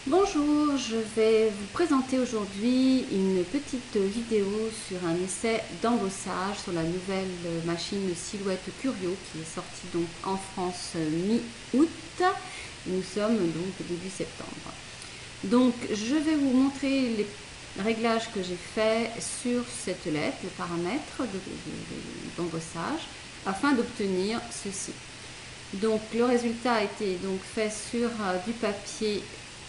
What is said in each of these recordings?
Bonjour, je vais vous présenter aujourd'hui une petite vidéo sur un essai d'embossage sur la nouvelle machine Silhouette Curio qui est sortie donc en France mi-août. Nous sommes donc début septembre. Donc je vais vous montrer les réglages que j'ai fait sur cette lettre, les paramètres d'embossage afin d'obtenir ceci. Donc le résultat a été donc fait sur du papier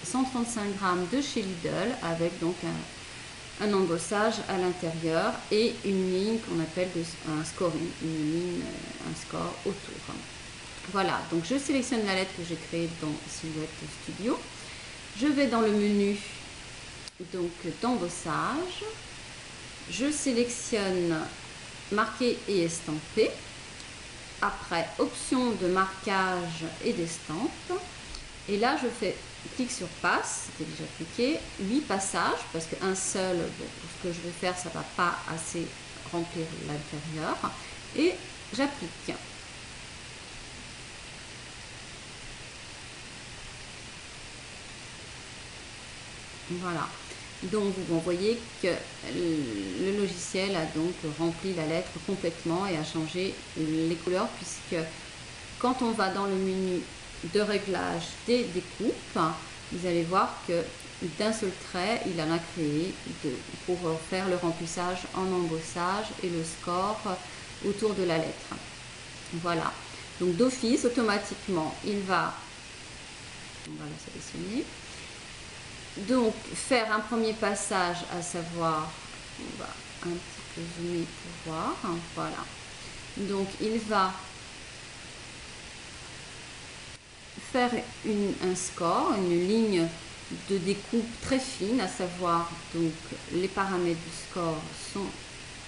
135 grammes de chez Lidl avec donc un embossage à l'intérieur et une ligne qu'on appelle un scoring, une ligne, un score autour. Voilà, donc je sélectionne la lettre que j'ai créée dans Silhouette Studio. Je vais dans le menu donc d'embossage. Je sélectionne marquer et estamper. Après, option de marquage et d'estampe. Et là, je fais clic sur passe, c'était déjà cliqué, 8 passages, parce qu'un seul, bon, ce que je vais faire, ça ne va pas assez remplir l'intérieur. Et j'applique. Voilà. Donc vous voyez que le logiciel a donc rempli la lettre complètement et a changé les couleurs, puisque quand on va dans le menu de réglage des découpes, vous allez voir que d'un seul trait, il en a créé pour faire le remplissage en embossage et le score autour de la lettre. Voilà. Donc d'office, automatiquement, il va, on va la sélectionner. Donc faire un premier passage, à savoir, on va un petit peu zoomer pour voir, voilà. Donc il va faire un score, une ligne de découpe très fine, à savoir donc les paramètres du score sont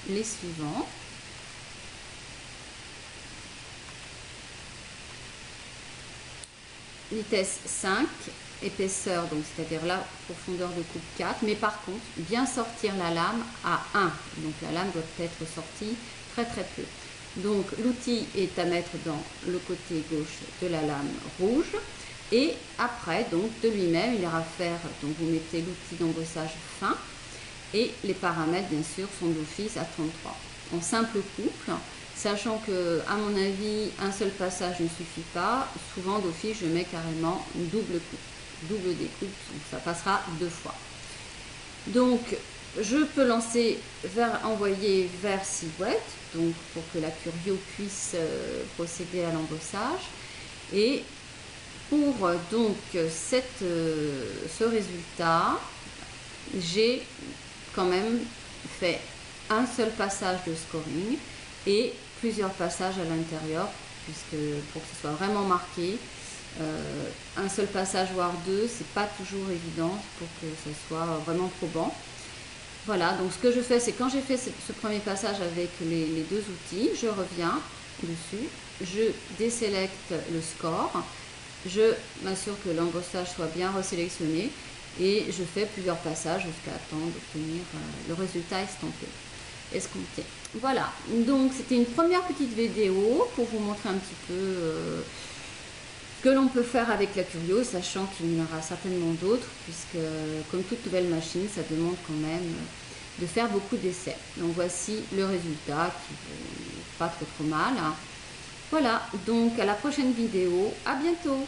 les suivants. Vitesse 5, épaisseur, donc c'est-à-dire la profondeur de coupe 4, mais par contre bien sortir la lame à 1, donc la lame doit être sortie très peu. Donc l'outil est à mettre dans le côté gauche de la lame rouge et après donc de lui-même il ira faire, donc vous mettez l'outil d'embossage fin et les paramètres bien sûr sont d'office à 33 en simple couple, sachant que à mon avis un seul passage ne suffit pas, souvent d'office je mets carrément une double découpe, donc ça passera 2 fois. Donc je peux lancer envoyer vers Silhouette, donc pour que la Curio puisse procéder à l'embossage. Et pour donc ce résultat, j'ai quand même fait un seul passage de scoring et plusieurs passages à l'intérieur, puisque pour que ce soit vraiment marqué, un seul passage voire deux, c'est pas toujours évident pour que ce soit vraiment probant. Voilà, donc ce que je fais, c'est quand j'ai fait ce premier passage avec les deux outils, je reviens dessus, je désélecte le score, je m'assure que l'embossage soit bien resélectionné et je fais plusieurs passages jusqu'à attendre d'obtenir le résultat escompté. Voilà, donc c'était une première petite vidéo pour vous montrer un petit peu ce que l'on peut faire avec la Curio, sachant qu'il y en aura certainement d'autres, puisque comme toute nouvelle machine, ça demande quand même de faire beaucoup d'essais. Donc voici le résultat qui n'est pas trop mal. Voilà, donc à la prochaine vidéo, à bientôt.